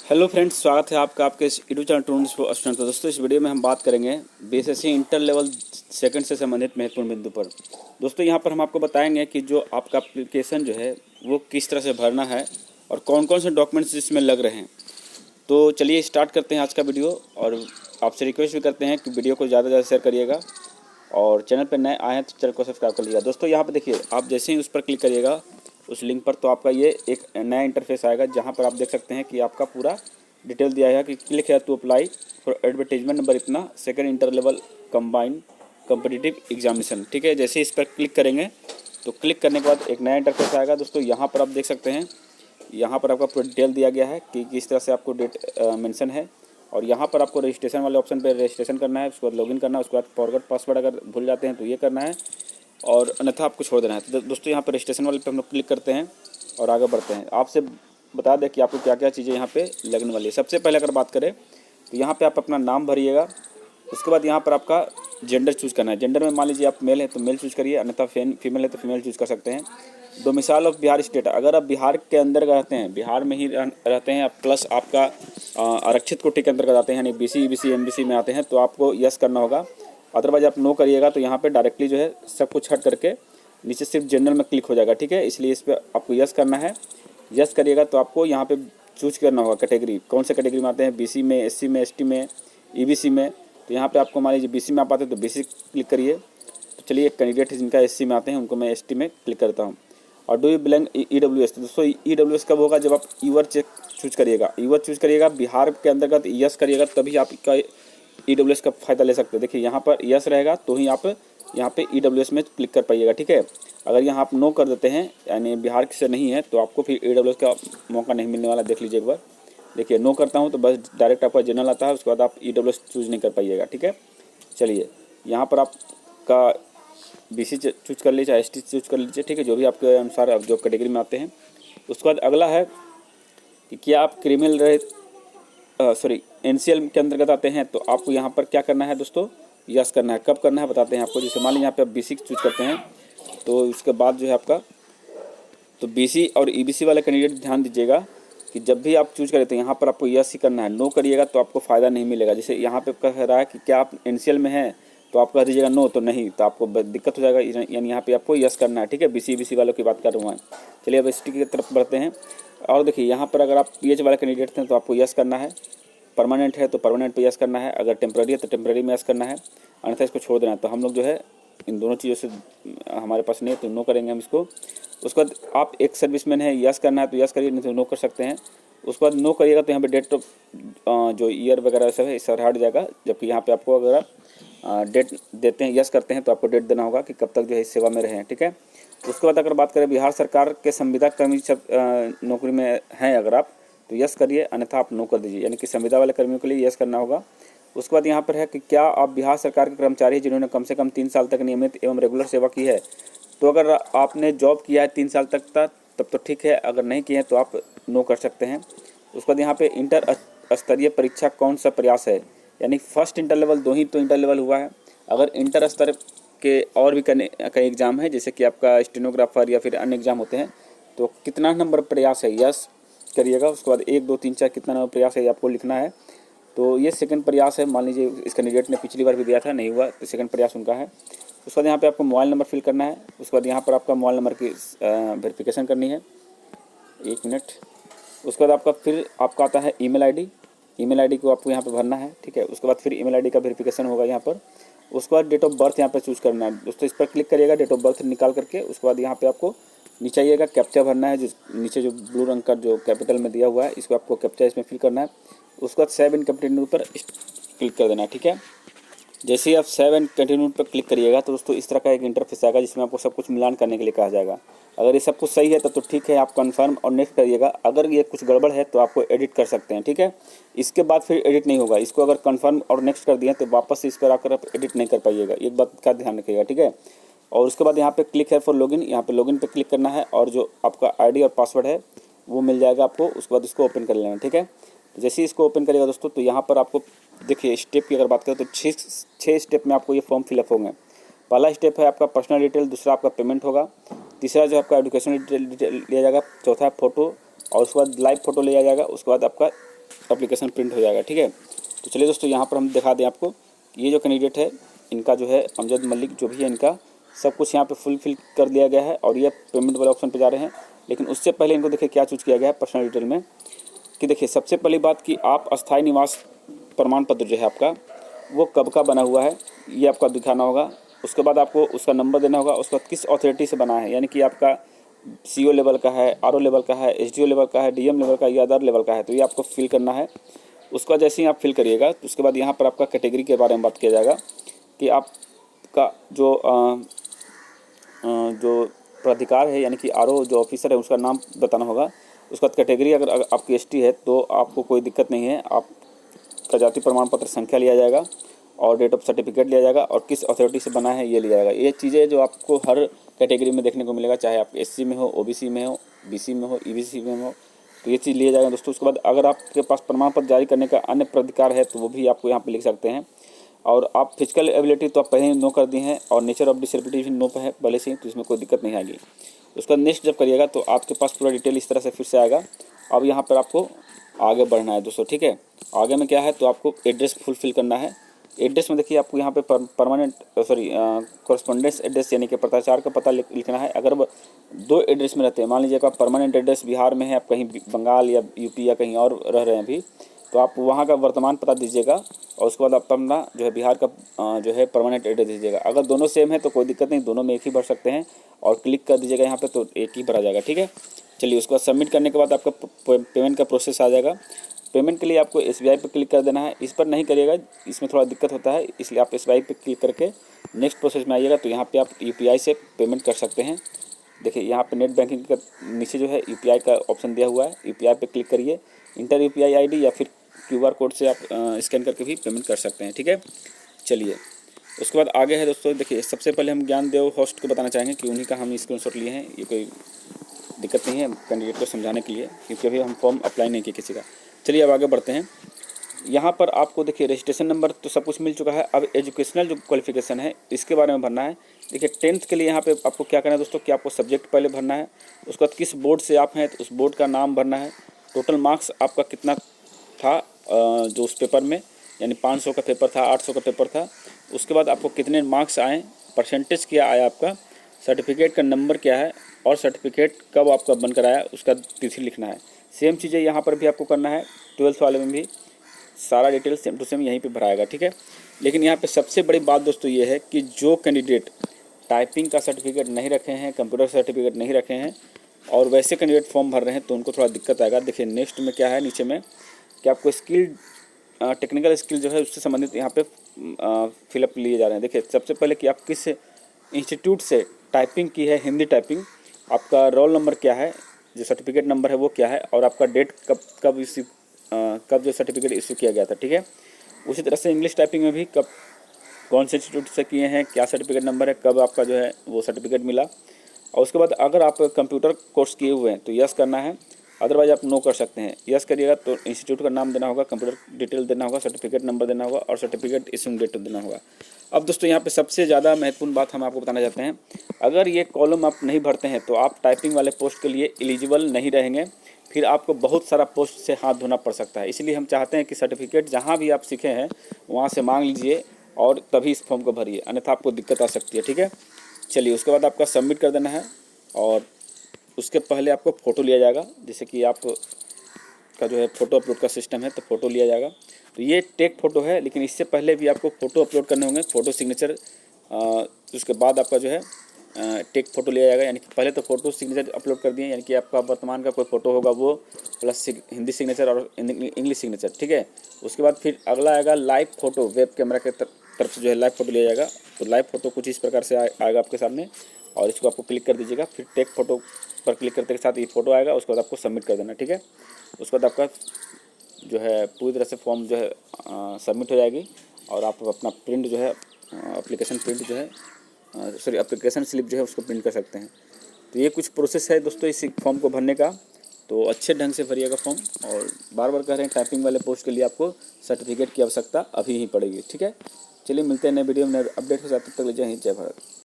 Hello friends, स्वागत है आपका आपके इस YouTube channel tourist for student. तो दोस्तों, इस वीडियो में हम बात करेंगे बीएसएससी इंटर लेवल सेकंड से संबंधित महत्वपूर्ण बिंदु पर। दोस्तों, यहाँ पर हम आपको बताएंगे कि जो आपका एप्लीकेशन जो है वो किस तरह से भरना है और कौन कौन से डॉक्यूमेंट्स इसमें लग रहे हैं। तो चलिए स्टार्ट करते हैं आज का वीडियो। और आपसे रिक्वेस्ट भी करते हैं कि वीडियो को ज़्यादा से ज़्यादा शेयर करिएगा और चैनल पर नए आए हैं तो चैनल को सब्सक्राइब कर लीजिएगा। दोस्तों, यहाँ पर देखिए, आप जैसे ही उस पर क्लिक करिएगा उस लिंक पर, तो आपका ये एक नया इंटरफेस आएगा जहाँ पर आप देख सकते हैं कि आपका पूरा डिटेल दिया है कि click here to apply for advertisement number इतना second inter level combined competitive examination. ठीक है, जैसे इस पर क्लिक करेंगे तो क्लिक करने के बाद एक नया इंटरफेस आएगा। दोस्तों, यहाँ पर आप देख सकते हैं, यहाँ पर आपका पूरा डिटेल दिया गया है कि किस तरह से आपको डेट मेंशन है। और यहाँ पर आपको रजिस्ट्रेशन वाले ऑप्शन पर रजिस्ट्रेशन करना है, उसके बाद लॉगिन करना है, उसके बाद फॉरगेट पासवर्ड अगर भूल जाते हैं तो ये करना है और अन्यथा आपको छोड़ देना है। तो दोस्तों, यहाँ पर रजिस्ट्रेशन वाले पे हम लोग क्लिक करते हैं और आगे बढ़ते हैं। आपसे बता दें कि आपको क्या क्या चीज़ें यहाँ पे लगने वाली है। सबसे पहले अगर बात करें तो यहाँ पे आप अपना नाम भरिएगा। उसके बाद यहाँ पर आपका जेंडर चूज़ करना है। जेंडर में मान लीजिए आप मेल है तो मेल चूज़ करिए, अन्यथा फीमेल है तो फीमेल चूज़ कर सकते हैं। डोमिसाइल ऑफ बिहार स्टेट, अगर आप बिहार के अंदर रहते हैं, बिहार में ही रहते हैं, प्लस आपका आरक्षित कोटि के अंतर्गत आते हैं, यानी BC EBC MBC में आते हैं, तो आपको यस करना होगा। अदरवाइज आप नो करिएगा तो यहाँ पे डायरेक्टली जो है सब कुछ हट करके नीचे सिर्फ जनरल में क्लिक हो जाएगा। ठीक है, इसलिए इस पर आपको यस करना है। यस करिएगा तो आपको यहाँ पे चूज करना होगा कैटेगरी, कौन से कैटेगरी में आते हैं, BC में, SC में, ST में, EBC में। तो यहाँ पे आपको मान लीजिए BC में आप आते हैं तो BC क्लिक करिए। तो चलिए, एक कैंडिडेट है जिनका SC में आते हैं, उनको मैं ST में क्लिक करता हूँ। और डू यू बिलोंग EWS, तो दोस्तों EWS कब होगा, जब आप ईवर चेक चूज करिएगा, ईवर चूज करिएगा, बिहार के अंतर्गत यस करिएगा, तभी आपका EWS का फ़ायदा ले सकते हैं। देखिए, यहाँ पर यस रहेगा तो ही आप यहाँ पे EWS में क्लिक कर पाइएगा। ठीक है, अगर यहाँ आप नो कर देते हैं, यानी बिहार से नहीं है, तो आपको फिर EWS का मौका नहीं मिलने वाला। देख लीजिए एक बार। देखिए, नो करता हूँ तो बस डायरेक्ट आपका जनरल आता है, उसके बाद आप EWS चूज़ नहीं कर पाइएगा। ठीक है, चलिए, यहाँ पर आपका BC चूज कर लीजिए, ST चूज कर लीजिए। ठीक है, जो भी आपके अनुसार आप जो कैटेगरी में आते हैं। उसके बाद अगला है कि क्या आप क्रिमिनल रहे NCL के अंतर्गत आते हैं, तो आपको यहाँ पर क्या करना है दोस्तों, यस करना है। कब करना है बताते हैं आपको। जैसे मान लीजिए यहाँ पे आप BC चूज करते हैं, तो उसके बाद जो है आपका, तो BC और EBC वाले कैंडिडेट ध्यान दीजिएगा कि जब भी आप चूज करें तो यहाँ पर आपको यस ही करना है। नो करिएगा तो आपको फ़ायदा नहीं मिलेगा। जैसे यहाँ पे कह रहा है कि क्या आप NCL में हैं, तो आप कह दीजिएगा नो, तो नहीं, तो आपको दिक्कत हो जाएगा। यानी यहाँ पे आपको यस करना है। ठीक है, BC EBC वालों की बात कर रहा हूँ। चलिए, अब ST की तरफ बढ़ते हैं। और देखिए, यहाँ पर अगर आप PH वाले कैंडिडेट थे तो आपको यस करना है। परमानेंट है तो परमानेंट पे यस करना है, अगर टेम्प्रेरी है तो टेम्प्रेरी में यस करना है, अन्यथा इसको छोड़ देना है। तो हम लोग जो है इन दोनों चीज़ों से हमारे पास नहीं है तो नो करेंगे हम इसको। उसके बाद आप एक सर्विसमैन है, यस करना है तो यस करिए, नहीं तो नो कर सकते हैं। उसके बाद नो करिएगा तो यहाँ पे डेट ऑफ जो ईयर वगैरह सब है इस सर हट जाएगा। जबकि यहाँ पे आपको अगर आप डेट देते हैं, यस करते हैं, तो आपको डेट देना होगा कि कब तक जो है इस सेवा में रहें। ठीक है, उसके बाद अगर बात करें बिहार सरकार के संविदा कर्मी सब नौकरी में हैं अगर आप, तो यस करिए, अन्यथा आप नो कर दीजिए, यानी कि संविदा वाले कर्मियों के लिए यस करना होगा। उसके बाद यहाँ पर है कि क्या आप बिहार सरकार के कर्मचारी हैं जिन्होंने कम से कम 3 साल तक नियमित एवं रेगुलर सेवा की है। तो अगर आपने जॉब किया है 3 साल तक तब तो ठीक है, अगर नहीं किए हैं तो आप नो कर सकते हैं। उसके बाद यहाँ पे इंटर स्तरीय परीक्षा कौन सा प्रयास है, यानी फर्स्ट इंटर लेवल, 2 ही तो इंटर लेवल हुआ है। अगर इंटर स्तर के और भी कई एग्ज़ाम है, जैसे कि आपका स्टेनोग्राफर या फिर अन्य एग्ज़ाम होते हैं, तो कितना नंबर प्रयास है, यस करिएगा। उसके बाद 1 2 3 4 कितना नंबर प्रयास है आपको लिखना है। तो ये सेकंड प्रयास है। मान लीजिए इस कैंडिडेट ने पिछली बार भी दिया था, नहीं हुआ, तो सेकंड प्रयास उनका है। उसके बाद यहाँ पे आपको मोबाइल नंबर फिल करना है। उसके बाद यहाँ पर आपका मोबाइल नंबर की वेरिफिकेशन करनी है। 1 मिनट। उसके बाद आपका फिर आपका आता है ईमेल आईडी को आपको यहाँ पे भरना है। ठीक है, उसके बाद फिर ईमेल आईडी का वेरिफिकेशन होगा यहाँ पर। उसके बाद डेट ऑफ बर्थ यहाँ पे चूज़ करना है दोस्तों, इस पर क्लिक करिएगा, डेट ऑफ बर्थ निकाल करके। उसके बाद यहाँ पे आपको नीचे आइएगा, कैप्चा भरना है, जो नीचे जो ब्लू रंग का जो कैपिटल में दिया हुआ है, इसको आपको कैप्चा इसमें फिल करना है। उसके बाद सेव एंड कंटिन्यू पर क्लिक कर देना है। ठीक है, जैसे ही आप सेव एंड कंटिन्यू पर क्लिक करिएगा तो दोस्तों इस तरह का एक इंटरफेस आएगा जिसमें आपको सब कुछ मिलान करने के लिए कहा जाएगा। अगर ये सब कुछ सही है तो ठीक है, आप कंफर्म और नेक्स्ट करिएगा। अगर ये कुछ गड़बड़ है तो आपको एडिट कर सकते हैं। ठीक है, इसके बाद फिर एडिट नहीं होगा। इसको अगर कंफर्म और नेक्स्ट कर दिए तो वापस से इस पर आकर आप एडिट नहीं कर पाइएगा, एक बात का ध्यान रखिएगा। ठीक है, और उसके बाद यहाँ पे क्लिक है फॉर लॉगिन, यहाँ पे लॉगिन पे क्लिक करना है और जो आपका आईडी और पासवर्ड है वो मिल जाएगा आपको। उसके बाद इसको ओपन कर लेना है। ठीक है, जैसे ही इसको ओपन करेगा दोस्तों, तो यहाँ पर आपको देखिए स्टेप की अगर बात करें तो 6 स्टेप में आपको ये फॉर्म फिलअप होंगे। पहला स्टेप है आपका पर्सनल डिटेल, दूसरा आपका पेमेंट होगा, तीसरा जो आपका एजुकेशन डिटेल लिया जाएगा, चौथा फोटो, और उसके बाद लाइव फोटो लिया जाएगा। उसके बाद आपका एप्लीकेशन प्रिंट हो जाएगा। ठीक है, तो चलिए दोस्तों यहाँ पर हम दिखा दें आपको, ये जो कैंडिडेट है इनका जो है अमजद मलिक जो भी है इनका सब कुछ यहाँ पे फुलफिल कर दिया गया है और ये पेमेंट वाले ऑप्शन पे जा रहे हैं। लेकिन उससे पहले इनको देखिए क्या चूज़ किया गया है पर्सनल डिटेल में, कि देखिए सबसे पहली बात कि आप अस्थायी निवास प्रमाण पत्र जो है आपका वो कब का बना हुआ है ये आपका दिखाना होगा। उसके बाद आपको उसका नंबर देना होगा, उसका किस अथॉरिटी से बना है, यानी कि आपका CO लेवल का है, RO लेवल का है, SDO लेवल का है, DM लेवल का या अदर लेवल का है, तो ये आपको फिल करना है। उसका जैसे ही आप फिल करिएगा तो उसके बाद यहाँ पर आपका कैटेगरी के बारे में बात किया जाएगा कि आपका जो प्राधिकार है यानी कि RO जो ऑफिसर है उसका नाम बताना होगा। उसका कैटेगरी अगर आपकी ST है तो आपको कोई दिक्कत नहीं है, आपका जाति प्रमाण पत्र संख्या लिया जाएगा और डेट ऑफ सर्टिफिकेट लिया जाएगा और किस अथॉरिटी से बना है ये लिया जाएगा। ये चीज़ें जो आपको हर कैटेगरी में देखने को मिलेगा, चाहे आप SC में हो, OBC में हो, BC में हो, EBC में हो, तो ये चीज़ लिया जाएगा दोस्तों। उसके बाद अगर आपके पास प्रमाण पत्र जारी करने का अन्य प्राधिकार है तो वो भी आपको यहाँ पे लिख सकते हैं। और आप फिजिकल एबिलिटी तो आप पहले ही नो कर दी हैं और नेचर ऑफ डिसेबिलिटी भी नो है पहले से ही, तो इसमें कोई दिक्कत नहीं आएगी। उसका नेक्स्ट जब करिएगा तो आपके पास पूरा डिटेल इस तरह से फिर से आएगा। अब यहाँ पर आपको आगे बढ़ना है दोस्तों। ठीक है, आगे में क्या है तो आपको एड्रेस फुलफिल करना है। एड्रेस में देखिए आपको यहाँ पे परमानेंट कॉरेस्पॉन्डेंस एड्रेस यानी कि पत्राचार का पता लिखना है। अगर 2 एड्रेस में रहते हैं, मान लीजिए आप परमानेंट एड्रेस बिहार में है, आप कहीं बंगाल या UP या कहीं और रह रहे हैं अभी, तो आप वहाँ का वर्तमान पता दीजिएगा और उसके बाद आप अपना जो है बिहार का जो है परमानेंट एड्रेस दीजिएगा। अगर दोनों सेम है तो कोई दिक्कत नहीं, दोनों में एक ही भर सकते हैं और क्लिक कर दीजिएगा यहाँ पे तो एक ही भरा जाएगा। ठीक है, चलिए उसके बाद सबमिट करने के बाद आपका पेमेंट का प्रोसेस आ जाएगा। पेमेंट के लिए आपको SBI पे क्लिक कर देना है। इस पर नहीं करिएगा, इसमें थोड़ा दिक्कत होता है, इसलिए आप SBI पे क्लिक करके नेक्स्ट प्रोसेस में आइएगा तो यहाँ पे आप UPI से पेमेंट कर सकते हैं। देखिए यहाँ पे नेट बैंकिंग का नीचे जो है UPI का ऑप्शन दिया हुआ है, UPI पे क्लिक करिए। इंटर UPI ID या फिर QR कोड से आप स्कैन करके भी पेमेंट कर सकते हैं। ठीक है, चलिए उसके बाद आगे है दोस्तों। देखिए सबसे पहले हम ज्ञानदेव होस्ट को बताना चाहेंगे कि उन्हीं का हम स्क्रीनशॉट लिए हैं, ये कोई दिक्कत नहीं है कैंडिडेट को समझाने के लिए, क्योंकि अभी हम फॉर्म अप्लाई नहीं किए किसी का। चलिए अब आगे बढ़ते हैं। यहाँ पर आपको देखिए रजिस्ट्रेशन नंबर तो सब कुछ मिल चुका है। अब एजुकेशनल जो क्वालिफिकेशन है इसके बारे में भरना है। देखिए 10th के लिए यहाँ पे आपको क्या करना है दोस्तों कि आपको सब्जेक्ट पहले भरना है, उसके बाद किस बोर्ड से आप हैं तो उस बोर्ड का नाम भरना है, टोटल मार्क्स आपका कितना था जो उस पेपर में, यानी 500 का पेपर था, 800 का पेपर था, उसके बाद आपको कितने मार्क्स आए, परसेंटेज क्या आया आपका, सर्टिफिकेट का नंबर क्या है और सर्टिफिकेट कब आपका बनकर आया उसका तिथि लिखना है। सेम चीज़ें यहाँ पर भी आपको करना है, 12th वाले में भी सारा डिटेल सेम टू सेम यहीं पे भराएगा। ठीक है, लेकिन यहाँ पे सबसे बड़ी बात दोस्तों ये है कि जो कैंडिडेट टाइपिंग का सर्टिफिकेट नहीं रखे हैं, कंप्यूटर सर्टिफिकेट नहीं रखे हैं और वैसे कैंडिडेट फॉर्म भर रहे हैं तो उनको थोड़ा दिक्कत आएगा। देखिए नेक्स्ट में क्या है नीचे में कि आपको स्किल टेक्निकल स्किल जो है उससे संबंधित यहाँ पे फिलअप लिए जा रहे हैं। देखिए सबसे पहले कि आप किस इंस्टीट्यूट से टाइपिंग की है, हिंदी टाइपिंग, आपका रोल नंबर क्या है, जो सर्टिफिकेट नंबर है वो क्या है और आपका डेट कब जो सर्टिफिकेट इशू किया गया था। ठीक है, उसी तरह से इंग्लिश टाइपिंग में भी कब कौन से इंस्टीट्यूट से किए हैं, क्या सर्टिफिकेट नंबर है, कब आपका जो है वो सर्टिफिकेट मिला। और उसके बाद अगर आप कंप्यूटर कोर्स किए हुए हैं तो यस करना है, अदरवाइज आप नो कर सकते हैं। यस करिएगा तो इंस्टीट्यूट का नाम देना होगा, कंप्यूटर डिटेल देना होगा, सर्टिफिकेट नंबर देना होगा और सर्टिफिकेट इशूइंग डेट देना होगा। अब दोस्तों यहाँ पे सबसे ज़्यादा महत्वपूर्ण बात हम आपको बताना चाहते हैं, अगर ये कॉलम आप नहीं भरते हैं तो आप टाइपिंग वाले पोस्ट के लिए एलिजिबल नहीं रहेंगे, फिर आपको बहुत सारा पोस्ट से हाथ धोना पड़ सकता है। इसलिए हम चाहते हैं कि सर्टिफिकेट जहाँ भी आप सीखे हैं वहाँ से मांग लीजिए और तभी इस फॉर्म को भरिए, अन्यथा आपको दिक्कत आ सकती है। ठीक है, चलिए उसके बाद आपका सबमिट कर देना है और उसके पहले आपको फ़ोटो लिया जाएगा, जैसे कि आप का जो है फ़ोटो अपलोड का सिस्टम है तो फ़ोटो लिया जाएगा। तो ये टेक फ़ोटो है, लेकिन इससे पहले भी आपको फ़ोटो अपलोड करने होंगे, फ़ोटो सिग्नेचर, उसके बाद आपका जो है टेक फ़ोटो लिया जाएगा। यानी कि पहले तो फ़ोटो सिग्नेचर अपलोड कर दिए, यानी कि आपका वर्तमान का कोई फ़ोटो होगा वो, प्लस हिंदी सिग्नेचर और इंग्लिश सिग्नेचर। ठीक है, उसके बाद फिर अगला आएगा लाइव फ़ोटो, वेब कैमरा के तरफ से जो है लाइव फ़ोटो लिया जाएगा। तो लाइव फ़ोटो कुछ इस प्रकार से आएगा आपके सामने और इसको आपको क्लिक कर दीजिएगा। फिर टेक फ़ोटो पर क्लिक करते के साथ ये फ़ोटो आएगा, उसके बाद आपको सबमिट कर देना। ठीक है, उसके बाद आपका जो है पूरी तरह से फॉर्म जो है सबमिट हो जाएगी और आप अपना प्रिंट जो है एप्लीकेशन प्रिंट जो है एप्लीकेशन स्लिप जो है उसको प्रिंट कर सकते हैं। तो ये कुछ प्रोसेस है दोस्तों इस फॉर्म को भरने का, तो अच्छे ढंग से भरिएगा फॉर्म। और बार बार कह रहे हैं टाइपिंग वाले पोस्ट के लिए आपको सर्टिफिकेट की आवश्यकता अभी ही पड़ेगी। ठीक है, चलिए मिलते हैं नए वीडियो में नए अपडेट के साथ, तब तक जय हिंद जय भारत।